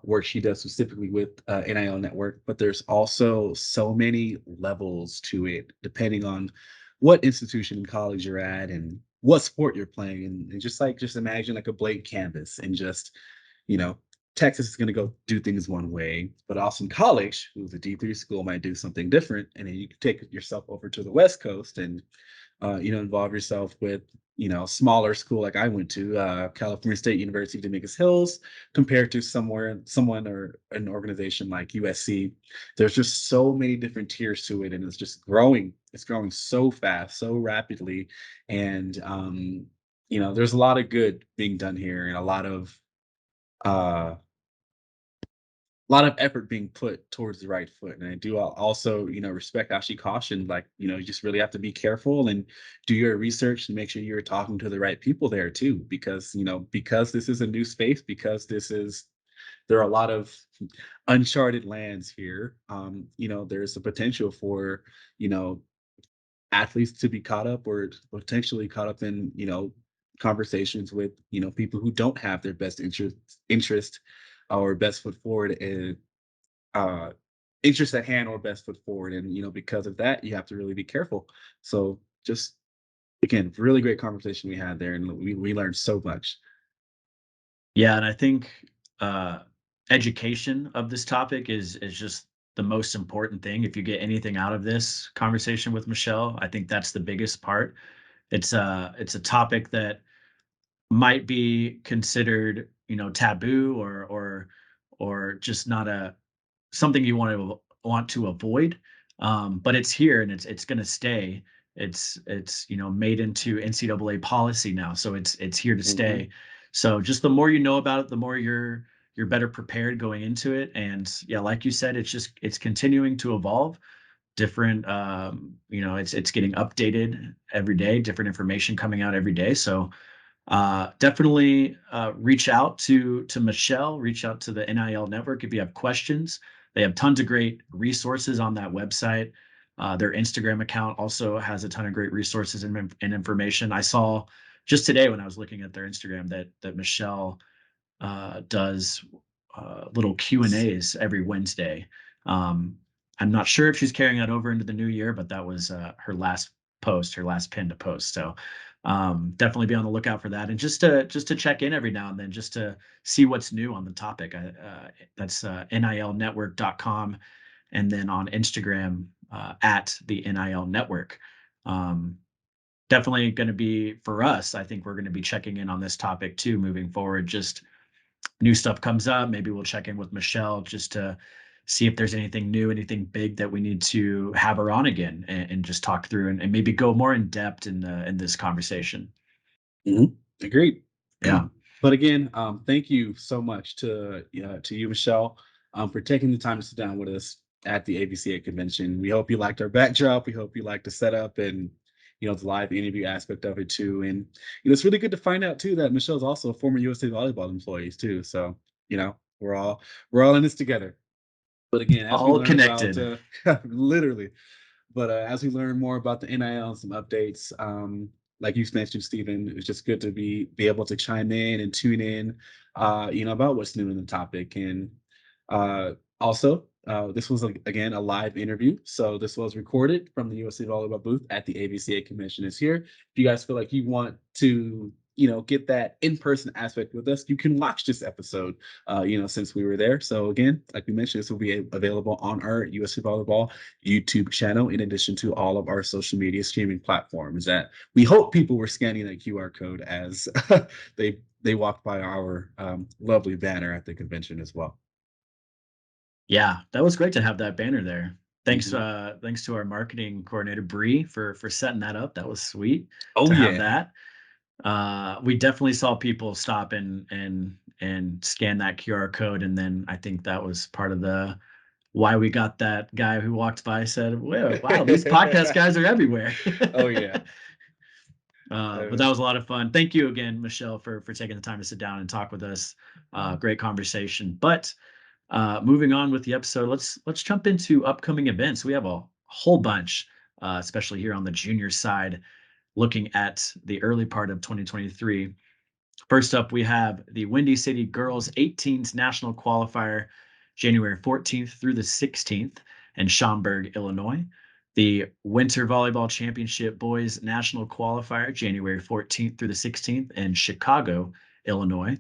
work she does specifically with NIL Network, but there's also so many levels to it, depending on what institution in college you're at and what sport you're playing, and just imagine like a blank canvas, and just you know, Texas is going to go do things one way, but Austin College, who's a D3 school, might do something different. And then you can take yourself over to the West Coast and, involve yourself with, a smaller school like I went to, California State University, Dominguez Hills, compared to someone or an organization like USC. There's just so many different tiers to it, and it's just growing. It's growing so fast, so rapidly. And, there's a lot of good being done here, and uh, a lot of effort being put towards the right foot. And I do also, respect how she cautioned, like, you just really have to be careful and do your research and make sure you're talking to the right people there too, because, because this is a new space, because there are a lot of uncharted lands here. There's a potential for, you know, athletes to be caught up or potentially caught up in, conversations with, people who don't have their best interest or best foot forward, and uh interest at hand or best foot forward. And because of that, you have to really be careful. So just again, really great conversation we had there, and we learned so much. Yeah, and I think education of this topic is just the most important thing. If you get anything out of this conversation with Michelle, I think that's the biggest part. It's a topic that might be considered, taboo, or just not a something you want to avoid. But it's here, and it's going to stay. It's made into NCAA policy now, so it's here to Mhm. stay. So just the more you know about it, the more you're better prepared going into it. And yeah, like you said, it's continuing to evolve. Different, it's getting updated every day. Different information coming out every day. So definitely reach out to Michelle, reach out to the NIL Network if you have questions. They have tons of great resources on that website. Their Instagram account also has a ton of great resources and information. I saw just today when I was looking at their Instagram that Michelle does little Q&As every Wednesday. I'm not sure if she's carrying that over into the new year, but that was her last post, her last pin to post. So definitely be on the lookout for that, and just to check in every now and then, just to see what's new on the topic. That's nilnetwork.com, and then on Instagram at the NIL Network. Definitely going to be, for us, I think we're going to be checking in on this topic too moving forward. Just new stuff comes up, maybe we'll check in with Michelle just to see if there's anything new, anything big that we need to have her on again, and just talk through, and maybe go more in depth in this conversation. Mhm. Agreed. Yeah. But again, thank you so much to you, Michelle, for taking the time to sit down with us at the AVCA convention. We hope you liked our backdrop. We hope you liked the setup and the live interview aspect of it too. And it's really good to find out too that Michelle's also a former USA Volleyball employee too. So we're all in this together. But again, as we All learn about connected. literally. But as we learn more about the NIL and some updates, like you mentioned, Stephen, it's just good to be able to chime in and tune in, about what's new in the topic. And also, this was again a live interview, so this was recorded from the USA Volleyball booth at the AVCA Convention is here. If you guys feel like you want to, get that in-person aspect with us, you can watch this episode, since we were there. So again, like we mentioned, this will be available on our USA Volleyball YouTube channel, in addition to all of our social media streaming platforms that we hope people were scanning that QR code as they walked by our lovely banner at the convention as well. Yeah, that was great to have that banner there. Thanks to our marketing coordinator Bree for setting that up. That was sweet. Oh to yeah. have that. We definitely saw people stop and scan that QR code, and then I think that was part of the why we got that guy who walked by said, "Wow, these podcast guys are everywhere." Oh yeah. But that was a lot of fun. Thank you again, Michelle, for taking the time to sit down and talk with us. Great conversation. But moving on with the episode, let's jump into upcoming events. We have a whole bunch, especially here on the junior side, looking at the early part of 2023. First up, we have the Windy City Girls 18s National Qualifier, January 14th through the 16th in Schaumburg, Illinois. The Winter Volleyball Championship Boys National Qualifier, January 14th through the 16th in Chicago, Illinois.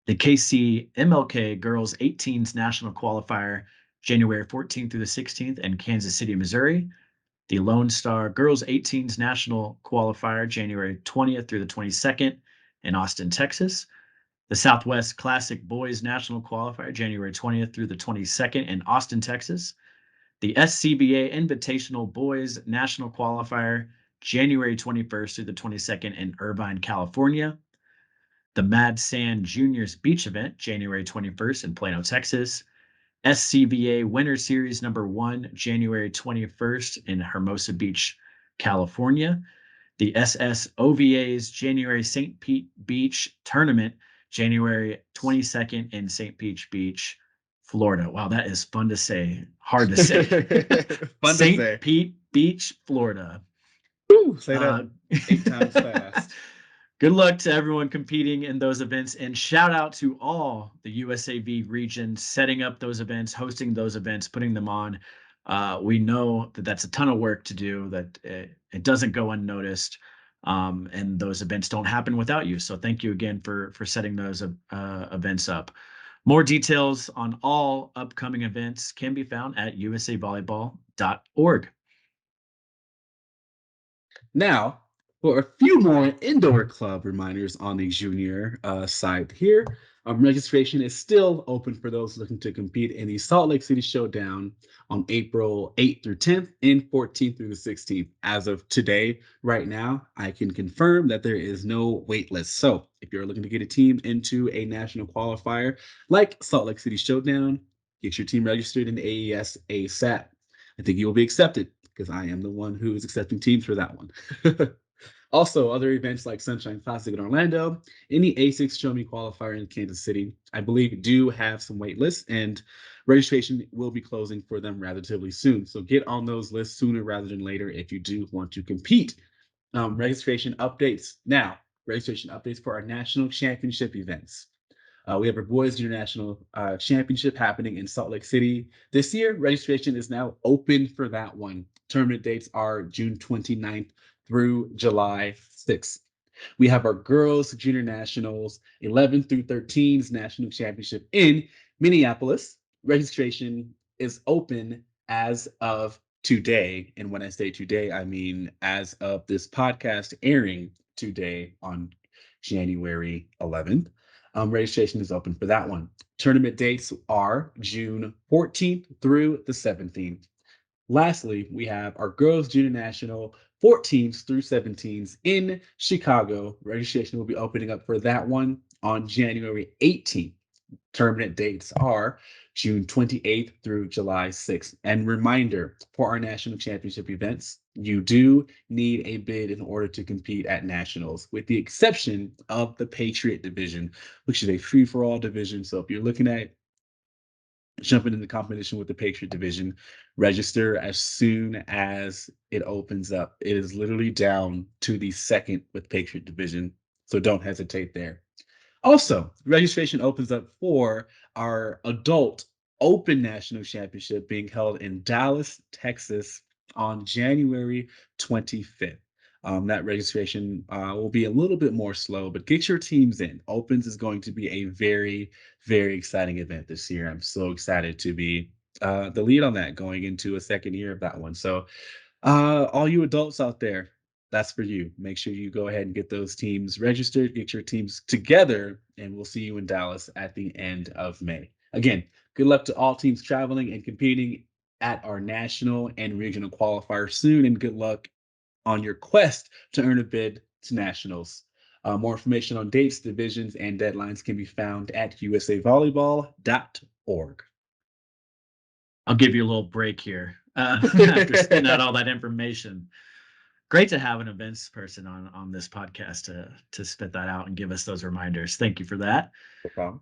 The KC MLK Girls 18s National Qualifier, January 14th through the 16th in Kansas City, Missouri. The Lone Star Girls 18s National Qualifier, January 20th through the 22nd in Austin, Texas. The Southwest Classic Boys National Qualifier, January 20th through the 22nd in Austin, Texas. The SCBA Invitational Boys National Qualifier, January 21st through the 22nd in Irvine, California. The Mad Sand Juniors Beach Event, January 21st in Plano, Texas. SCBA Winter Series number 1, January 21st in Hermosa Beach, California. The SSOVA's January St. Pete Beach Tournament, January 22nd in St. Pete Beach, Florida. Wow, that is fun to say. Hard to say. Fun to say. St. Pete Beach, Florida. Woo, say that 8 times fast. Good luck to everyone competing in those events, and shout out to all the USAV regions setting up those events, hosting those events, putting them on. We know that that's a ton of work to do, that it doesn't go unnoticed, and those events don't happen without you. So thank you again for setting those events up. More details on all upcoming events can be found at usavolleyball.org. Now, for a few more indoor club reminders on the junior side here, registration is still open for those looking to compete in the Salt Lake City Showdown on April 8th through 10th and 14th through the 16th. As of today, right now, I can confirm that there is no wait list. So if you're looking to get a team into a national qualifier like Salt Lake City Showdown, get your team registered in AES ASAP. I think you will be accepted, because I am the one who is accepting teams for that one. Also, other events like Sunshine Classic in Orlando, any A6 Show Me qualifier in Kansas City, I believe do have some wait lists, and registration will be closing for them relatively soon. So get on those lists sooner rather than later if you do want to compete. Registration updates. Now, registration updates for our national championship events. We have our Boys International Championship happening in Salt Lake City this year. Registration is now open for that one. Tournament dates are June 29th through July 6th. We have our Girls Junior Nationals 11 through 13s National Championship in Minneapolis. Registration is open as of today. And when I say today, I mean as of this podcast airing today on January 11th. Registration is open for that one. Tournament dates are June 14th through the 17th. Lastly, we have our Girls Junior National 14s through 17s in Chicago. Registration will be opening up for that one on January 18th. Tournament dates are June 28th through July 6th. And reminder, for our national championship events, you do need a bid in order to compete at nationals, with the exception of the Patriot division, which is a free-for-all division. So if you're looking at jumping into competition with the Patriot division, register as soon as it opens up. It is literally down to the second with Patriot division, so don't hesitate there. Also, registration opens up for our adult Open National Championship being held in Dallas, Texas on January 25th. That registration will be a little bit more slow, but get your teams in. Opens is going to be a very, very exciting event this year. I'm so excited to be the lead on that, going into a second year of that one. So all you adults out there, that's for you. Make sure you go ahead and get those teams registered, get your teams together, and we'll see you in Dallas at the end of May. Again, good luck to all teams traveling and competing at our national and regional qualifiers soon, and good luck on your quest to earn a bid to nationals. More information on dates, divisions, and deadlines can be found at usavolleyball.org. I'll give you a little break here after spitting out all that information. Great to have an events person on this podcast to spit that out and give us those reminders. Thank you for that. No problem.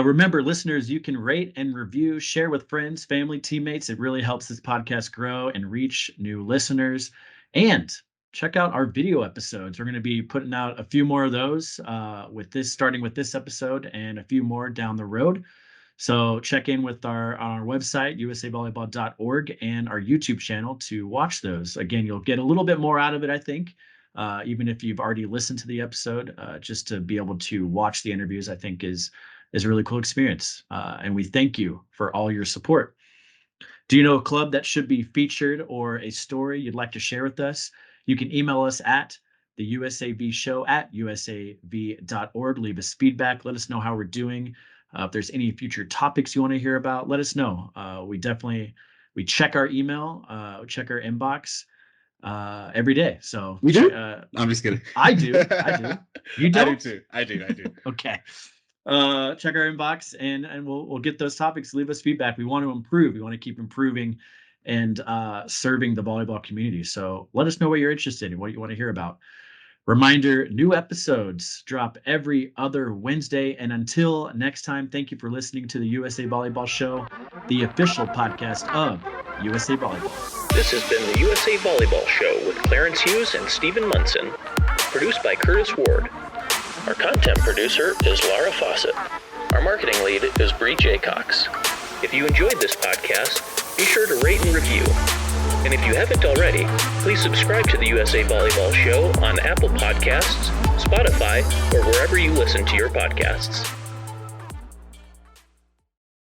Remember, listeners, you can rate and review, share with friends, family, teammates. It really helps this podcast grow and reach new listeners. And check out our video episodes. We're going to be putting out a few more of those starting with this episode, and a few more down the road. So check in with our website, usavolleyball.org, and our YouTube channel to watch those. Again, you'll get a little bit more out of it, I think, even if you've already listened to the episode. Just to be able to watch the interviews, I think is a really cool experience. And we thank you for all your support. Do you know a club that should be featured or a story you'd like to share with us? You can email us at the USAVshow@usav.org. Leave us feedback. Let us know how we're doing. If there's any future topics you want to hear about, let us know. We check our email, check our inbox every day. So we do. I'm just kidding. I do. You don't? I do. Okay. Check our inbox and we'll get those topics. Leave us feedback. We want to improve. We want to keep improving and serving the volleyball community. So let us know what you're interested in, what you want to hear about. Reminder, new episodes drop every other Wednesday. And until next time, thank you for listening to the USA Volleyball Show, the official podcast of USA Volleyball. This has been the USA Volleyball Show with Clarence Hughes and Stephen Munson. Produced by Curtis Ward. Our content producer is Laura Fawcett. Our marketing lead is Bree J. Cox. If you enjoyed this podcast, be sure to rate and review. And if you haven't already, please subscribe to the USA Volleyball Show on Apple Podcasts, Spotify, or wherever you listen to your podcasts.